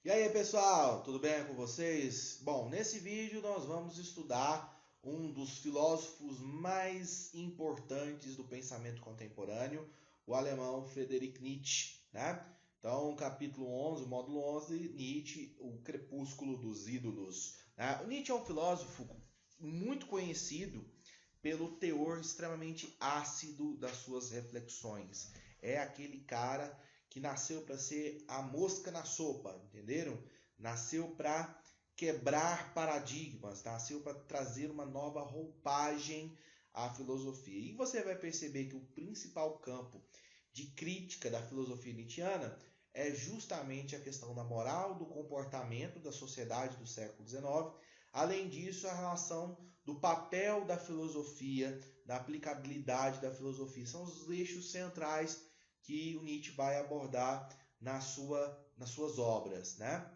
E aí, pessoal, tudo bem com vocês? Bom, nesse vídeo nós vamos estudar um dos filósofos mais importantes do pensamento contemporâneo, o alemão Friedrich Nietzsche, né? Então, capítulo 11, módulo 11, Nietzsche, o crepúsculo dos ídolos, né? O Nietzsche é um filósofo muito conhecido pelo teor extremamente ácido das suas reflexões. É aquele cara que nasceu para ser a mosca na sopa, entenderam? Nasceu para quebrar paradigmas, nasceu para trazer uma nova roupagem à filosofia. E você vai perceber que o principal campo de crítica da filosofia nietzschiana é justamente a questão da moral, do comportamento da sociedade do século XIX. Além disso, a relação do papel da filosofia, da aplicabilidade da filosofia. São os eixos centrais que o Nietzsche vai abordar nas suas obras, né?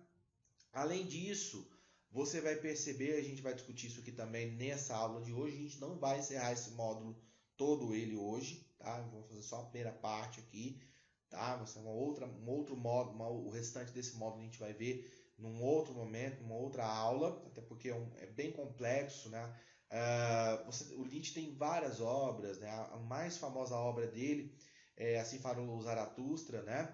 Além disso, você vai perceber, a gente vai discutir isso aqui também nessa aula de hoje, a gente não vai encerrar esse módulo todo ele hoje, tá? Vamos fazer só a primeira parte aqui, tá? Vai ser um outro módulo, o restante desse módulo a gente vai ver num outro momento, numa outra aula, até porque é bem complexo, né? O Nietzsche tem várias obras, né? A mais famosa obra dele Assim falou o Zaratustra, né?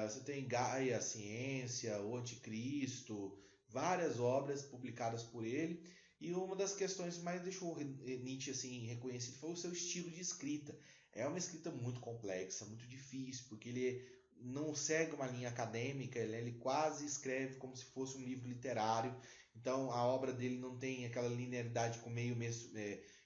Você tem Gaia, a Ciência, o Anticristo, várias obras publicadas por ele. E uma das questões que mais deixou Nietzsche assim reconhecido foi o seu estilo de escrita. É uma escrita muito complexa, muito difícil, porque ele não segue uma linha acadêmica, ele quase escreve como se fosse um livro literário. Então a obra dele não tem aquela linearidade com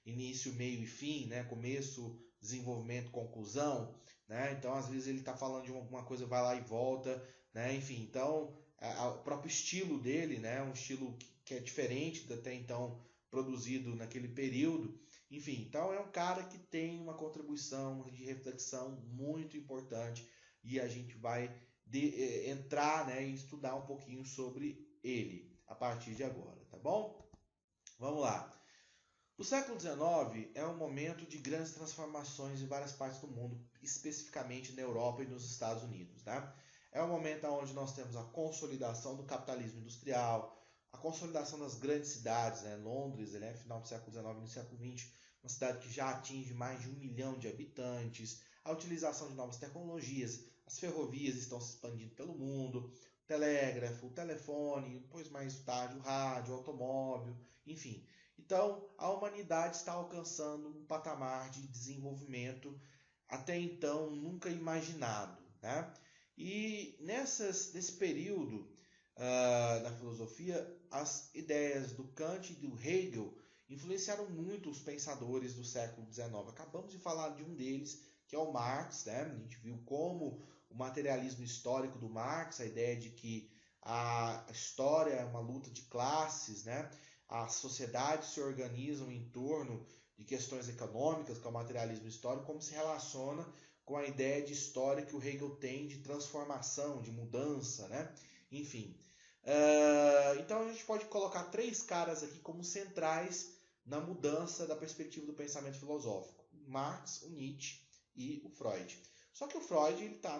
início, meio e fim, né? Começo, desenvolvimento, conclusão, né? Então às vezes ele está falando de alguma coisa, vai lá e volta, né? Enfim, então o próprio estilo dele, né? Um estilo que é diferente do até então produzido naquele período. Enfim, então é um cara que tem uma contribuição de reflexão muito importante e a gente vai entrar, né, e estudar um pouquinho sobre ele a partir de agora, tá bom? Vamos lá. O século XIX é um momento de grandes transformações em várias partes do mundo, especificamente na Europa e nos Estados Unidos. Né? É um momento onde nós temos a consolidação do capitalismo industrial, a consolidação das grandes cidades, né? Londres, né? Final do século XIX e no século XX, uma cidade que já atinge mais de 1 milhão de habitantes, a utilização de novas tecnologias, as ferrovias estão se expandindo pelo mundo, o telégrafo, o telefone, depois mais tarde o rádio, o automóvel, enfim. Então, a humanidade está alcançando um patamar de desenvolvimento até então nunca imaginado. Né? E nesse período na filosofia, as ideias do Kant e do Hegel influenciaram muito os pensadores do século XIX. Acabamos de falar de um deles, que é o Marx. Né? A gente viu como o materialismo histórico do Marx, a ideia de que a história é uma luta de classes, né? As sociedades se organizam em torno de questões econômicas, que é o materialismo histórico, como se relaciona com a ideia de história que o Hegel tem de transformação, de mudança, né? Enfim. Então a gente pode colocar três caras aqui como centrais na mudança da perspectiva do pensamento filosófico: Marx, o Nietzsche e o Freud. Só que o Freud está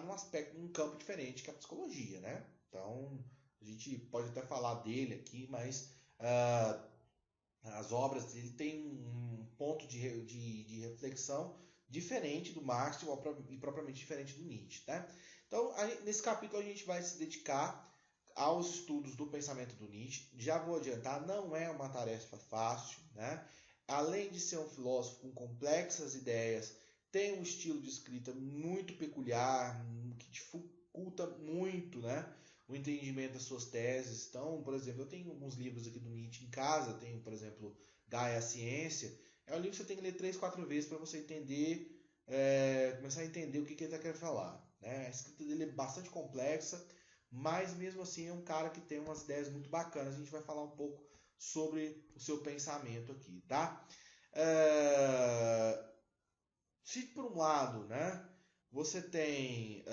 num campo diferente que é a psicologia, né? Então a gente pode até falar dele aqui, mas as obras dele têm um ponto de reflexão diferente do Marx e propriamente diferente do Nietzsche. Tá? Então, nesse capítulo a gente vai se dedicar aos estudos do pensamento do Nietzsche. Já vou adiantar, não é uma tarefa fácil. Né? Além de ser um filósofo com complexas ideias, tem um estilo de escrita muito peculiar, que dificulta muito, né? O entendimento das suas teses. Então, por exemplo, eu tenho alguns livros aqui do Nietzsche em casa, tenho, por exemplo, Gaia, a Ciência. É um livro que você tem que ler 3, 4 vezes para você entender, começar a entender o que ele está querendo falar. Né? A escrita dele é bastante complexa, mas mesmo assim é um cara que tem umas ideias muito bacanas. A gente vai falar um pouco sobre o seu pensamento aqui, tá? Se por um lado, né, você tem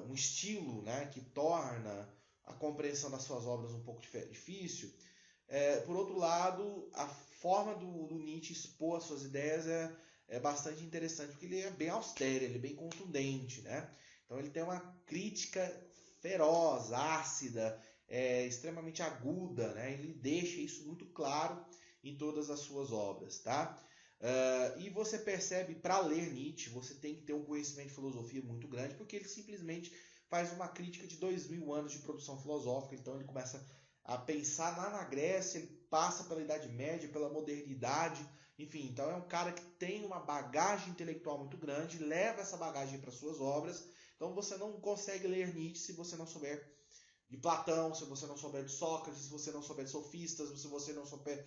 um estilo, né, que torna a compreensão das suas obras um pouco difícil, por outro lado, a forma do Nietzsche expor as suas ideias é bastante interessante, porque ele é bem austero, ele é bem contundente. Né? Então ele tem uma crítica feroz, ácida, extremamente aguda, né? Ele deixa isso muito claro em todas as suas obras, tá? E você percebe, para ler Nietzsche, você tem que ter um conhecimento de filosofia muito grande, porque ele simplesmente faz uma crítica de 2000 anos de produção filosófica. Então ele começa a pensar lá na Grécia, ele passa pela Idade Média, pela modernidade, enfim. Então é um cara que tem uma bagagem intelectual muito grande, leva essa bagagem para suas obras. Então você não consegue ler Nietzsche se você não souber de Platão, se você não souber de Sócrates, se você não souber de sofistas, se você não souber,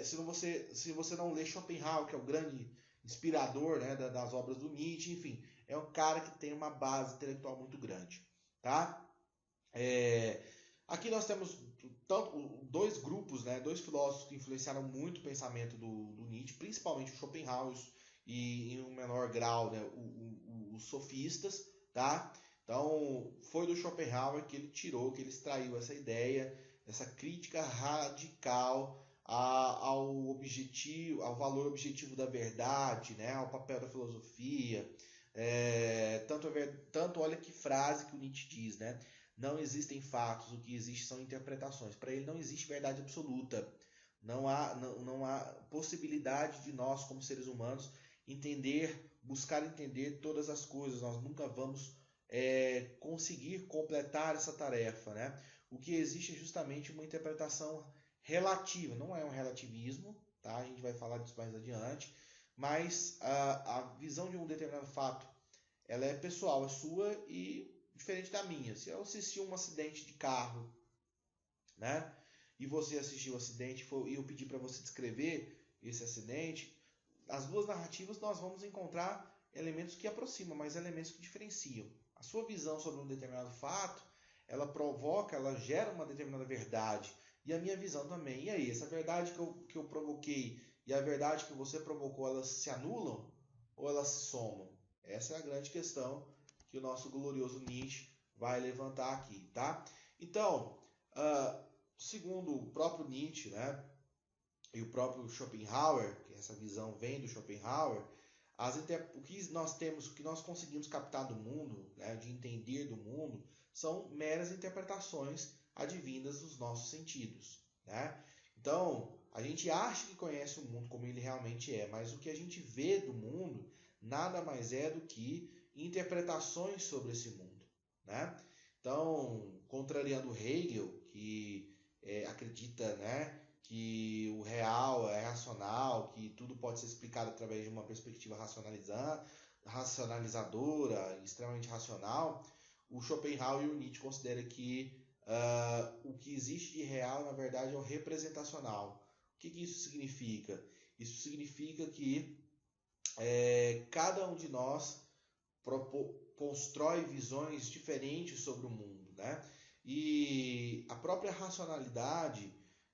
se você não ler Schopenhauer, que é o grande inspirador, né, das obras do Nietzsche, enfim, é um cara que tem uma base intelectual muito grande, tá? Aqui nós temos dois grupos, né, dois filósofos que influenciaram muito o pensamento do Nietzsche, principalmente o Schopenhauer e em um menor grau, né, os sofistas, tá? Então foi do Schopenhauer que ele extraiu essa ideia, essa crítica radical ao objetivo, ao valor objetivo da verdade, né, ao papel da filosofia. Tanto olha que frase que o Nietzsche diz, né? Não existem fatos, o que existe são interpretações. Para ele não existe verdade absoluta. Não há possibilidade de nós, como seres humanos, buscar entender todas as coisas. Nós nunca vamos conseguir completar essa tarefa, né? O que existe é justamente uma interpretação relativa, não é um relativismo, tá? A gente vai falar disso mais adiante, mas a visão de um determinado fato, ela é pessoal, é sua e diferente da minha. Se eu assistir um acidente de carro, né, e você assistiu o acidente e eu pedir para você descrever esse acidente, as duas narrativas nós vamos encontrar elementos que aproximam, mas elementos que diferenciam. A sua visão sobre um determinado fato, ela gera uma determinada verdade. E a minha visão também. E aí, essa verdade que eu provoquei e a verdade que você provocou, elas se anulam ou elas se somam? Essa é a grande questão que o nosso glorioso Nietzsche vai levantar aqui, tá? Então, segundo o próprio Nietzsche, né, e o próprio Schopenhauer, que essa visão vem do Schopenhauer, o que nós conseguimos captar do mundo, né, de entender do mundo, são meras interpretações advindas dos nossos sentidos, né? Então, a gente acha que conhece o mundo como ele realmente é, mas o que a gente vê do mundo nada mais é do que interpretações sobre esse mundo, né? Então, contrariando Hegel, que acredita, né, que o real é racional, que tudo pode ser explicado através de uma perspectiva racionalizadora, extremamente racional, o Schopenhauer e o Nietzsche consideram que o que existe de real, na verdade, é o representacional. O que isso significa? Isso significa que cada um de nós constrói visões diferentes sobre o mundo, né? E a própria racionalidade,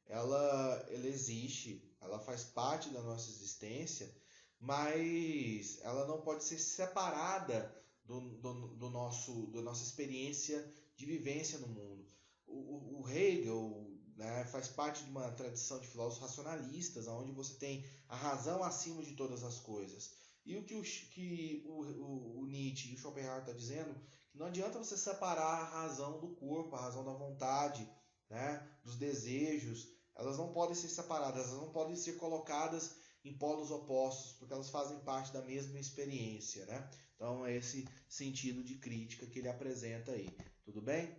ela existe, ela faz parte da nossa existência, mas ela não pode ser separada da nossa experiência de vivência no mundo. O Hegel, né, faz parte de uma tradição de filósofos racionalistas, onde você tem a razão acima de todas as coisas. E o que o Nietzsche e o Schopenhauer estão dizendo, que não adianta você separar a razão do corpo, a razão da vontade, né, dos desejos. Elas não podem ser separadas, elas não podem ser colocadas em polos opostos, porque elas fazem parte da mesma experiência, né? Então é esse sentido de crítica que ele apresenta aí, tudo bem?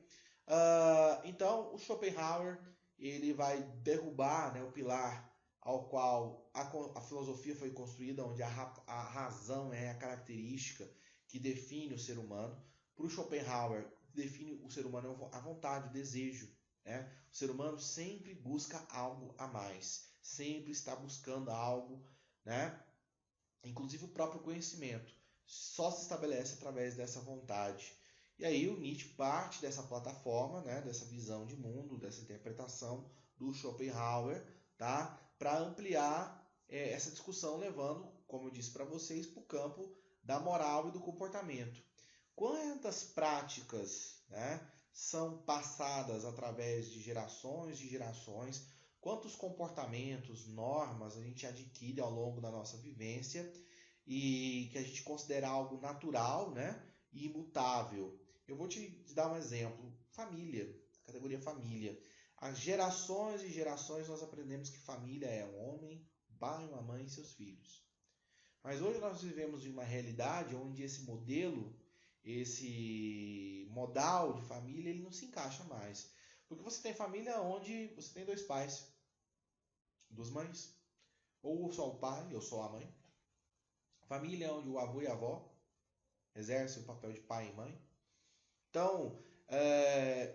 Então o Schopenhauer ele vai derrubar, né, o pilar ao qual a filosofia foi construída, onde a razão é a característica que define o ser humano. Para o Schopenhauer, define o ser humano a vontade, o desejo, né? O ser humano sempre busca algo a mais, sempre está buscando algo, né? Inclusive o próprio conhecimento só se estabelece através dessa vontade. E aí o Nietzsche parte dessa plataforma, né, dessa visão de mundo, dessa interpretação do Schopenhauer, tá, para ampliar essa discussão, levando, como eu disse para vocês, para o campo da moral e do comportamento. Quantas práticas, né, são passadas através de gerações, quantos comportamentos, normas a gente adquire ao longo da nossa vivência e que a gente considera algo natural, né, e imutável. Eu vou te dar um exemplo. Família, categoria família. Há gerações e gerações nós aprendemos que família é um homem, um pai, uma mãe e seus filhos. Mas hoje nós vivemos em uma realidade onde esse modelo, esse modal de família, ele não se encaixa mais. Porque você tem família onde você tem dois pais, duas mães, ou só o pai ou só a mãe. Família onde o avô e a avó exercem o papel de pai e mãe. Então,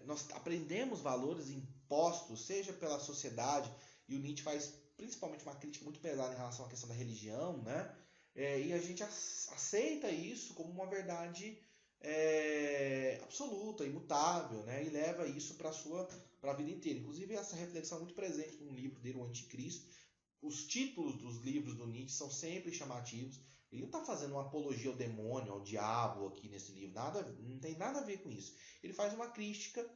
nós aprendemos valores impostos, seja pela sociedade, e o Nietzsche faz principalmente uma crítica muito pesada em relação à questão da religião, né? E a gente aceita isso como uma verdade absoluta, imutável, né? E leva isso para a vida inteira. Inclusive, essa reflexão é muito presente no livro dele, O Anticristo. Os títulos dos livros do Nietzsche são sempre chamativos. Ele não está fazendo uma apologia ao demônio, ao diabo aqui nesse livro. Não tem nada a ver com isso. Ele faz uma crítica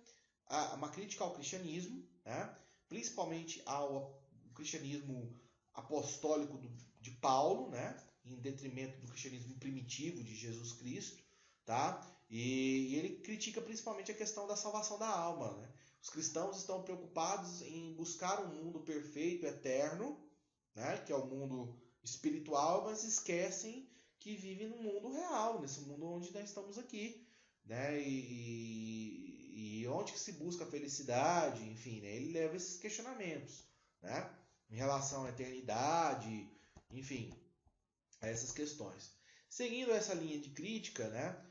ao cristianismo, né? Principalmente ao cristianismo apostólico de Paulo, né? Em detrimento do cristianismo primitivo de Jesus Cristo, tá? E ele critica principalmente a questão da salvação da alma, né? Os cristãos estão preocupados em buscar um mundo perfeito, eterno, né? Que é o mundo espiritual, mas esquecem que vivem no mundo real, nesse mundo onde nós estamos aqui, né? E onde que se busca a felicidade, enfim, né? Ele leva esses questionamentos, né? Em relação à eternidade, enfim, a essas questões. Seguindo essa linha de crítica, né?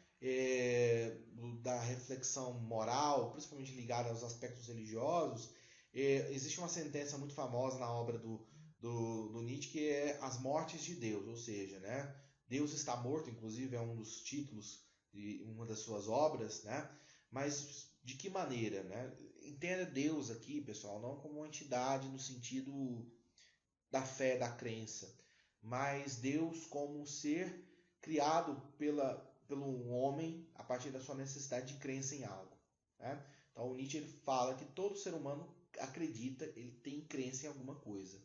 Da reflexão moral, principalmente ligada aos aspectos religiosos, existe uma sentença muito famosa na obra do Nietzsche, que é As Mortes de Deus, ou seja, né? Deus está morto, inclusive é um dos títulos de uma das suas obras, né? Mas de que maneira, né? Entenda Deus aqui, pessoal, não como uma entidade no sentido da fé, da crença, mas Deus como um ser criado pelo homem a partir da sua necessidade de crença em algo, né? Então o Nietzsche ele fala que todo ser humano acredita, ele tem crença em alguma coisa,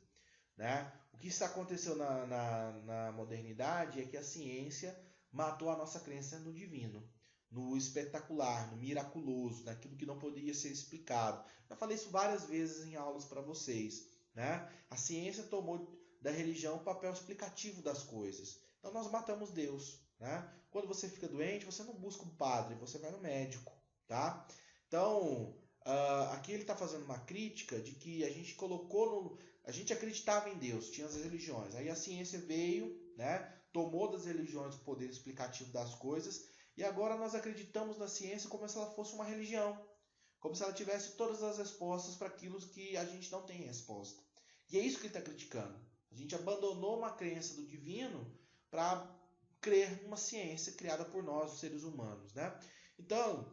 né? O que aconteceu na modernidade é que a ciência matou a nossa crença no divino, no espetacular, no miraculoso, naquilo que não poderia ser explicado. Já falei isso várias vezes em aulas para vocês, né? A ciência tomou da religião o papel explicativo das coisas. Então nós matamos Deus, né? Quando você fica doente, você não busca um padre, você vai no médico, tá? Então, aqui ele está fazendo uma crítica de que a gente a gente acreditava em Deus, tinha as religiões. Aí a ciência veio, né? Tomou das religiões o poder explicativo das coisas e agora nós acreditamos na ciência como se ela fosse uma religião, como se ela tivesse todas as respostas para aquilo que a gente não tem resposta. E é isso que ele está criticando. A gente abandonou uma crença do divino para crer numa ciência criada por nós, os seres humanos, né? Então,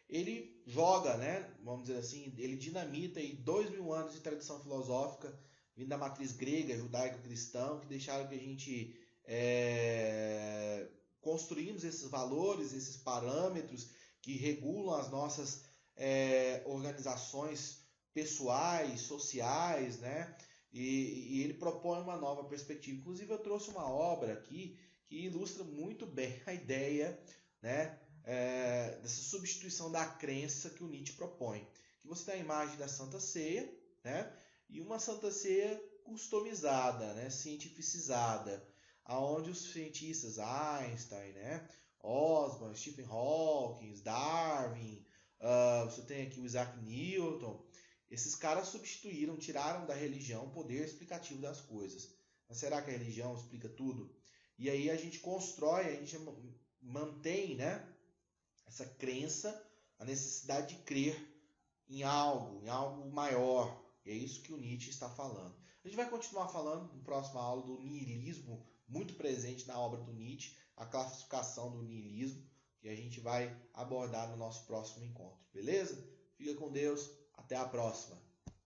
ele joga, né? Vamos dizer assim, ele dinamita aí 2000 anos de tradição filosófica vindo da matriz grega, judaico-cristã, que deixaram que a gente construímos esses valores, esses parâmetros que regulam as nossas organizações pessoais, sociais, né? E ele propõe uma nova perspectiva. Inclusive, eu trouxe uma obra aqui que ilustra muito bem a ideia, né? Dessa substituição da crença que o Nietzsche propõe. Que você tem a imagem da Santa Ceia, né? E uma Santa Ceia customizada, né? Cientificizada, aonde os cientistas Einstein, né? Osborn, Stephen Hawking, Darwin, você tem aqui o Isaac Newton. Esses caras substituíram, tiraram da religião o poder explicativo das coisas. Mas será que a religião explica tudo? E aí a gente constrói, a gente mantém, né, essa crença, a necessidade de crer em algo maior. E é isso que o Nietzsche está falando. A gente vai continuar falando na próxima aula do niilismo, muito presente na obra do Nietzsche, a classificação do niilismo, que a gente vai abordar no nosso próximo encontro. Beleza? Fica com Deus. Até a próxima.